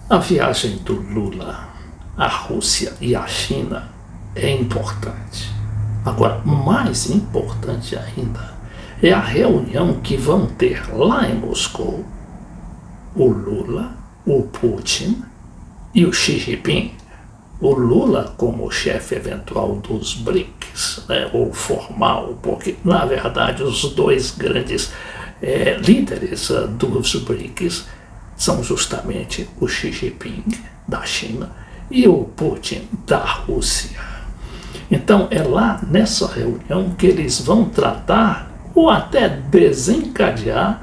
A viagem do Lula à Rússia e à China é importante. Agora, mais importante ainda é a reunião que vão ter lá em Moscou o Lula, o Putin e o Xi Jinping. O Lula como chefe eventual dos BRICS, né, ou formal, porque na verdade os dois grandes líderes dos BRICS são justamente o Xi Jinping da China e o Putin da Rússia. Então é lá nessa reunião que eles vão tratar ou até desencadear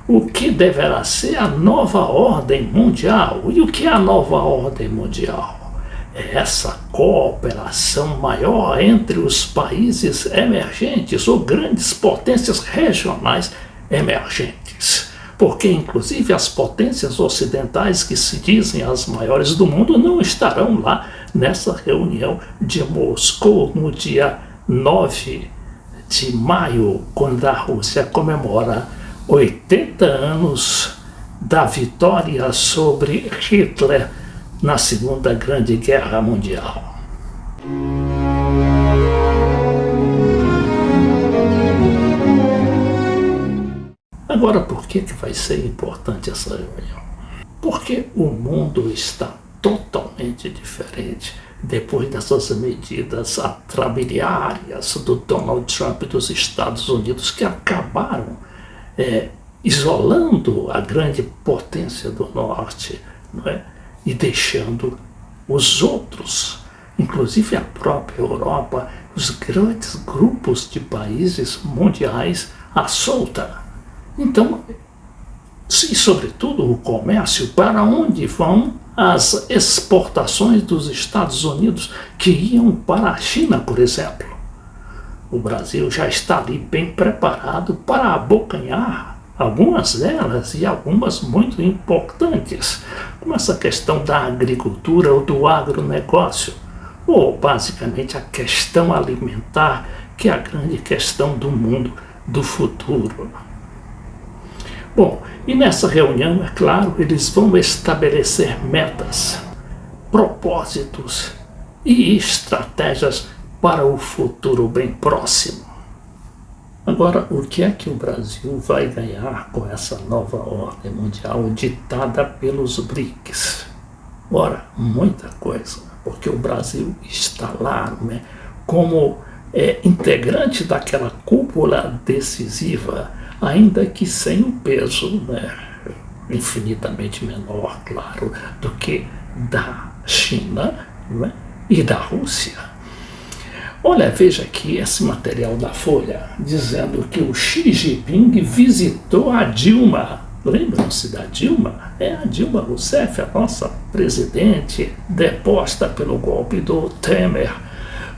o que deverá ser a nova ordem mundial. E o que é a nova ordem mundial? É essa cooperação maior entre os países emergentes ou grandes potências regionais emergentes. Porque, inclusive, as potências ocidentais, que se dizem as maiores do mundo, não estarão lá nessa reunião de Moscou no dia 9 de maio, quando a Rússia comemora 80 anos da vitória sobre Hitler na Segunda Grande Guerra Mundial. Agora, por que vai ser importante essa reunião? Porque o mundo está totalmente diferente depois dessas medidas atrabiliárias do Donald Trump dos Estados Unidos, que acabaram isolando a grande potência do Norte, não é? E deixando os outros, inclusive a própria Europa, os grandes grupos de países mundiais à solta. Então, e sobretudo o comércio, para onde vão as exportações dos Estados Unidos que iam para a China, por exemplo. O Brasil já está ali bem preparado para abocanhar algumas delas e algumas muito importantes, como essa questão da agricultura ou do agronegócio, ou basicamente a questão alimentar, que é a grande questão do mundo do futuro. Bom, e nessa reunião, é claro, eles vão estabelecer metas, propósitos e estratégias para o futuro bem próximo. Agora, o que é que o Brasil vai ganhar com essa nova ordem mundial ditada pelos BRICS? Ora, muita coisa, porque o Brasil está lá, né, como integrante daquela cúpula decisiva, ainda que sem o peso, né, infinitamente menor, claro, do que da China, né, e da Rússia. Olha, veja aqui esse material da Folha, dizendo que o Xi Jinping visitou a Dilma. Lembram-se da Dilma? É a Dilma Rousseff, a nossa presidente, deposta pelo golpe do Temer,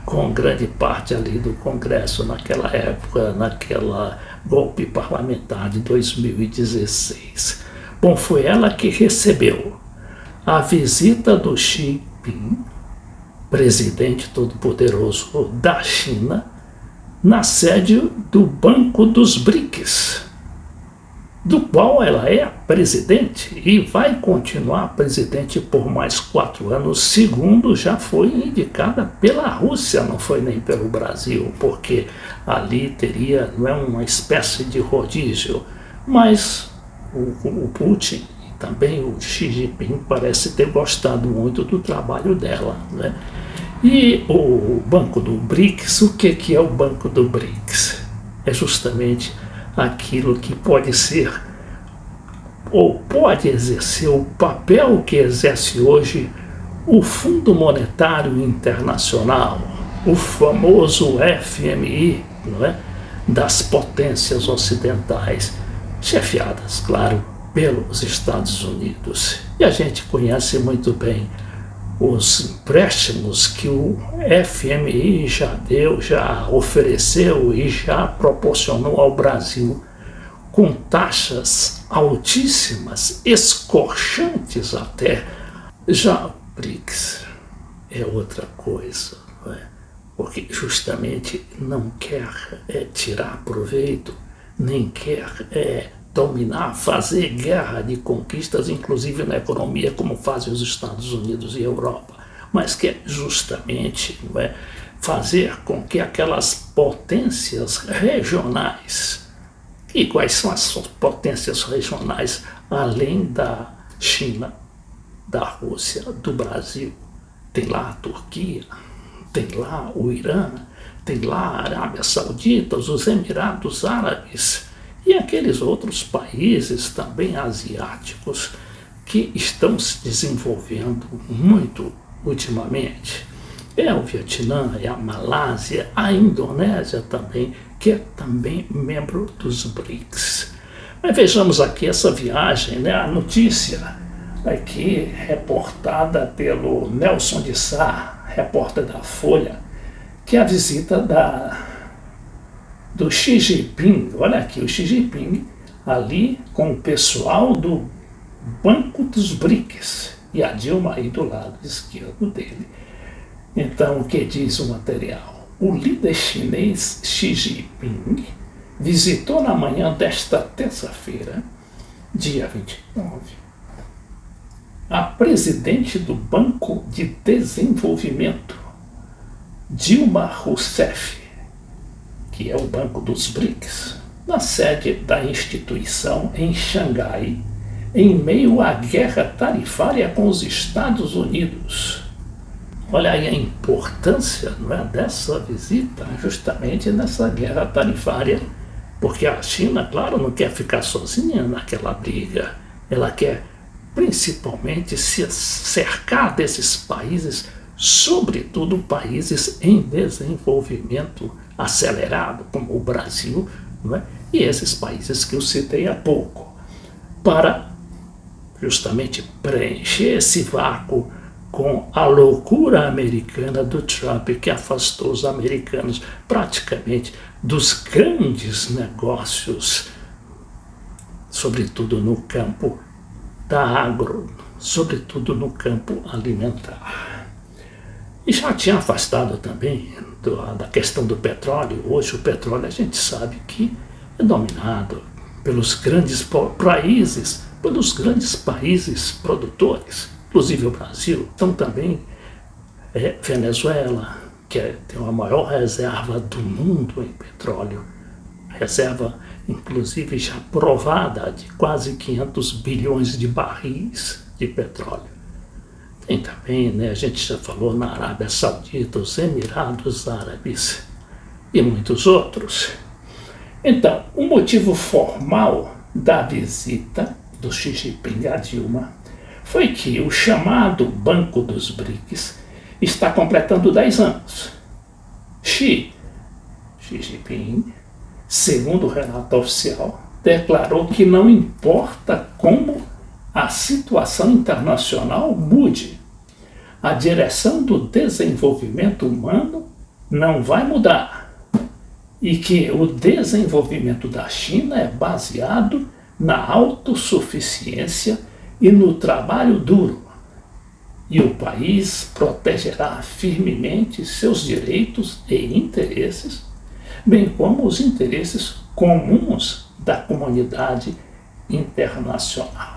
com grande parte ali do Congresso naquela época, naquela golpe parlamentar de 2016. Bom, foi ela que recebeu a visita do Xi Jinping, presidente todo-poderoso da China, na sede do Banco dos BRICS, do qual ela é presidente e vai continuar presidente por mais 4 anos, segundo já foi indicada pela Rússia, não foi nem pelo Brasil, porque ali teria, não é, uma espécie de rodízio, mas o Putin e também o Xi Jinping parece ter gostado muito do trabalho dela, né? E o Banco do BRICS, o que é o Banco do BRICS? É justamente aquilo que pode ser ou pode exercer o papel que exerce hoje o Fundo Monetário Internacional, o famoso FMI, não é? Das potências ocidentais, chefiadas, claro, pelos Estados Unidos. E a gente conhece muito bem os empréstimos que o FMI já deu, já ofereceu e já proporcionou ao Brasil, com taxas altíssimas, escorchantes até. Já o BRICS é outra coisa, não é? Porque justamente não quer tirar proveito, nem quer dominar, fazer guerra de conquistas, inclusive na economia, como fazem os Estados Unidos e a Europa, mas quer justamente, não é, fazer com que aquelas potências regionais, e quais são as potências regionais, além da China, da Rússia, do Brasil, tem lá a Turquia, tem lá o Irã, tem lá a Arábia Saudita, os Emirados Árabes e aqueles outros países também asiáticos que estão se desenvolvendo muito ultimamente. É o Vietnã, é a Malásia, a Indonésia também, que é também membro dos BRICS. Mas vejamos aqui essa viagem, né? A notícia aqui reportada pelo Nelson de Sá, repórter da Folha, que é a visita do Xi Jinping. Olha aqui, o Xi Jinping ali com o pessoal do Banco dos BRICS e a Dilma aí do lado esquerdo dele. Então, o que diz o material? O líder chinês Xi Jinping visitou na manhã desta terça-feira, dia 29, a presidente do Banco de Desenvolvimento, Dilma Rousseff, que é o Banco dos BRICS, na sede da instituição em Xangai, em meio à guerra tarifária com os Estados Unidos. Olha aí a importância, não é, dessa visita, justamente nessa guerra tarifária, porque a China, claro, não quer ficar sozinha naquela briga, ela quer principalmente se cercar desses países, sobretudo países em desenvolvimento acelerado, como o Brasil, não é? E esses países que eu citei há pouco, para justamente preencher esse vácuo com a loucura americana do Trump, que afastou os americanos praticamente dos grandes negócios, sobretudo no campo da agro, sobretudo no campo alimentar. E já tinha afastado também da questão do petróleo. Hoje o petróleo a gente sabe que é dominado pelos grandes países produtores, inclusive o Brasil. Então também Venezuela, que tem a maior reserva do mundo em petróleo, reserva inclusive já provada de quase 500 bilhões de barris de petróleo. Tem também, né, a gente já falou na Arábia Saudita, os Emirados Árabes e muitos outros. Então, o motivo formal da visita do Xi Jinping a Dilma foi que o chamado Banco dos BRICS está completando 10 anos. Xi Jinping, segundo o relato oficial, declarou que não importa como a situação internacional mude, a direção do desenvolvimento humano não vai mudar e que o desenvolvimento da China é baseado na autossuficiência e no trabalho duro, e o país protegerá firmemente seus direitos e interesses, bem como os interesses comuns da comunidade internacional.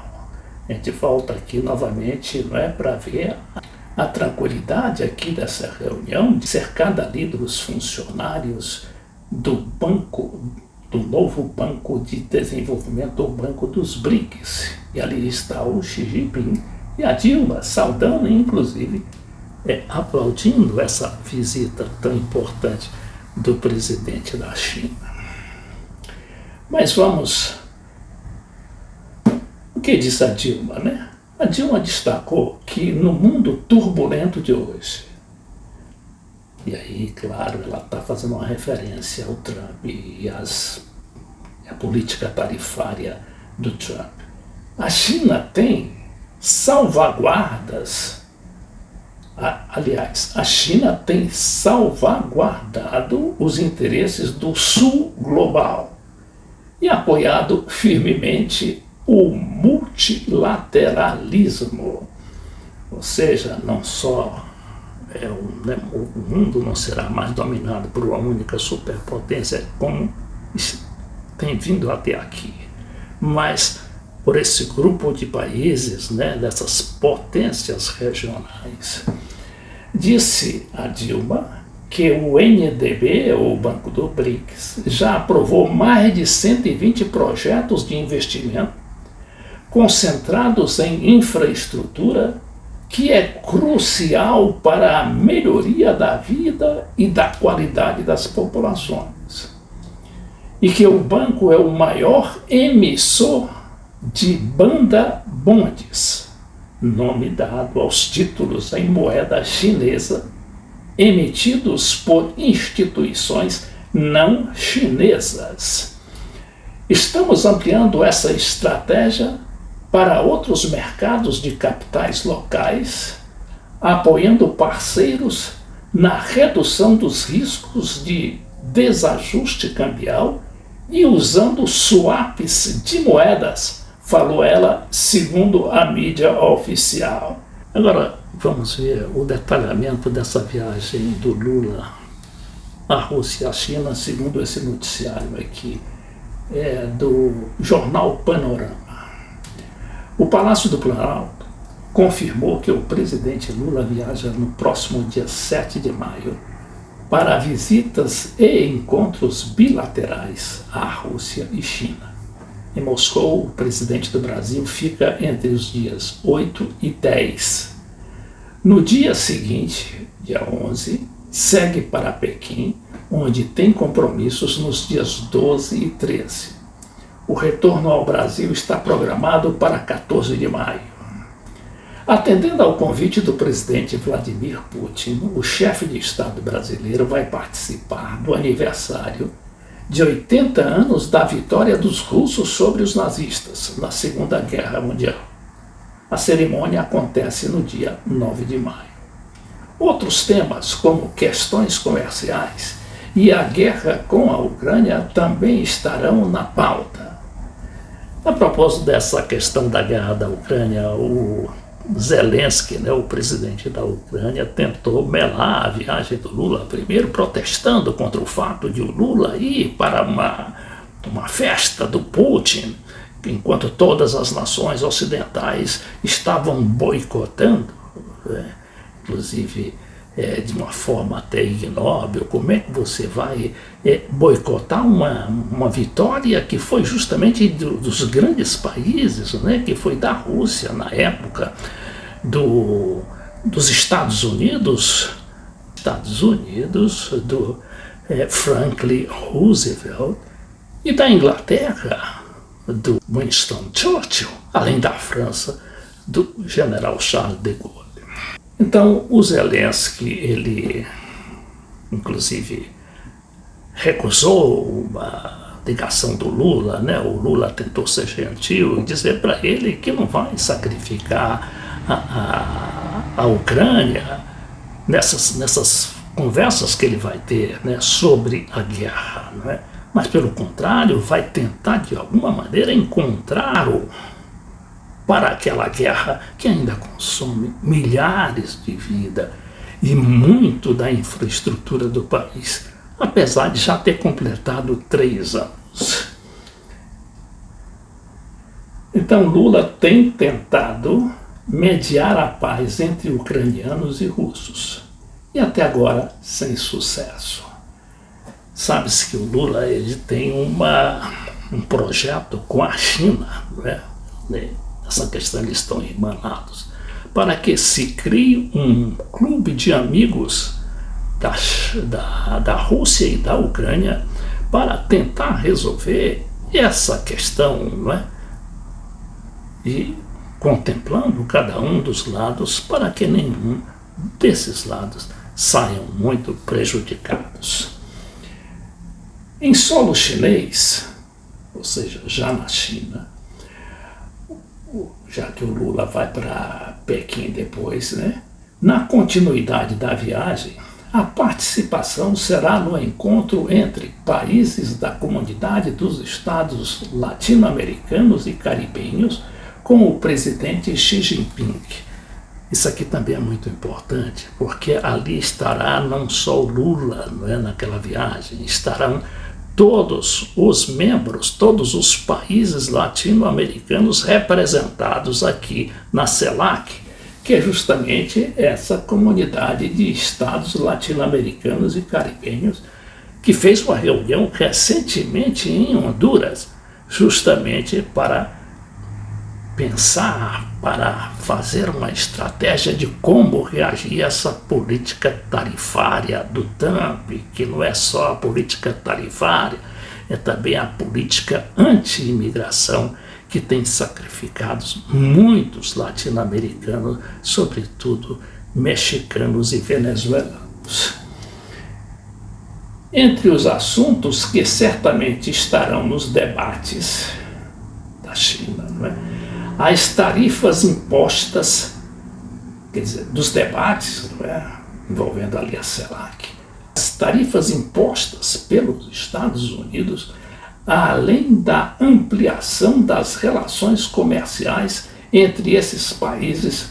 A gente volta aqui novamente, não é, para ver a tranquilidade aqui dessa reunião, cercada ali dos funcionários do banco, do novo Banco de Desenvolvimento, o Banco dos BRICS. E ali está o Xi Jinping e a Dilma, saudando, inclusive, aplaudindo essa visita tão importante do presidente da China. Mas vamos... O que disse a Dilma, né? A Dilma destacou que no mundo turbulento de hoje, e aí, claro, ela está fazendo uma referência ao Trump e a política tarifária do Trump, a China tem salvaguardas. Aliás, a China tem salvaguardado os interesses do Sul global e apoiado firmemente o multilateralismo, ou seja, não só o mundo não será mais dominado por uma única superpotência, como tem vindo até aqui, mas por esse grupo de países, né, dessas potências regionais. Disse a Dilma que o NDB, o Banco do BRICS, já aprovou mais de 120 projetos de investimento concentrados em infraestrutura, que é crucial para a melhoria da vida e da qualidade das populações. E que o banco é o maior emissor de banda bondes, nome dado aos títulos em moeda chinesa emitidos por instituições não chinesas. Estamos ampliando essa estratégia para outros mercados de capitais locais, apoiando parceiros na redução dos riscos de desajuste cambial e usando swaps de moedas, falou ela, segundo a mídia oficial. Agora, vamos ver o detalhamento dessa viagem do Lula à Rússia e à China, segundo esse noticiário aqui, do jornal Panorama. O Palácio do Planalto confirmou que o presidente Lula viaja no próximo dia 7 de maio para visitas e encontros bilaterais à Rússia e China. Em Moscou, o presidente do Brasil fica entre os dias 8 e 10. No dia seguinte, dia 11, segue para Pequim, onde tem compromissos nos dias 12 e 13. O retorno ao Brasil está programado para 14 de maio. Atendendo ao convite do presidente Vladimir Putin, o chefe de Estado brasileiro vai participar do aniversário de 80 anos da vitória dos russos sobre os nazistas na Segunda Guerra Mundial. A cerimônia acontece no dia 9 de maio. Outros temas, como questões comerciais e a guerra com a Ucrânia, também estarão na pauta. A propósito dessa questão da guerra da Ucrânia, o Zelensky, né, o presidente da Ucrânia, tentou melar a viagem do Lula, primeiro protestando contra o fato de o Lula ir para uma festa do Putin, enquanto todas as nações ocidentais estavam boicotando, inclusive de uma forma até ignóbil. Como é que você vai boicotar uma vitória que foi justamente dos grandes países, né, que foi da Rússia na época, dos Estados Unidos, do Franklin Roosevelt, e da Inglaterra, do Winston Churchill, além da França, do general Charles de Gaulle. Então, o Zelensky, ele, inclusive, recusou uma ligação do Lula, né? O Lula tentou ser gentil e dizer para ele que não vai sacrificar a Ucrânia nessas conversas que ele vai ter, né, sobre a guerra, não é? Mas, pelo contrário, vai tentar, de alguma maneira, encontrar para aquela guerra que ainda consome milhares de vidas e muito da infraestrutura do país, apesar de já ter completado 3 anos. Então, Lula tem tentado mediar a paz entre ucranianos e russos, e até agora sem sucesso. Sabe-se que o Lula ele tem um projeto com a China, não é? Essa questão eles estão irmanados, para que se crie um clube de amigos da Rússia e da Ucrânia para tentar resolver essa questão, não é? E contemplando cada um dos lados para que nenhum desses lados saiam muito prejudicados. Em solo chinês, ou seja, já na China, já que o Lula vai para Pequim depois, né? Na continuidade da viagem, a participação será no encontro entre países da comunidade dos estados latino-americanos e caribenhos com o presidente Xi Jinping. Isso aqui também é muito importante, porque ali estará não só o Lula, não é, naquela viagem, estarão todos os membros, todos os países latino-americanos representados aqui na CELAC, que é justamente essa comunidade de estados latino-americanos e caribenhos, que fez uma reunião recentemente em Honduras, justamente para pensar, para fazer uma estratégia de como reagir a essa política tarifária do Trump, que não é só a política tarifária, é também a política anti-imigração, que tem sacrificado muitos latino-americanos, sobretudo mexicanos e venezuelanos. Entre os assuntos que certamente estarão nos debates da China, não é? As tarifas impostas, quer dizer, dos debates, não é? Envolvendo ali a CELAC, as tarifas impostas pelos Estados Unidos, além da ampliação das relações comerciais entre esses países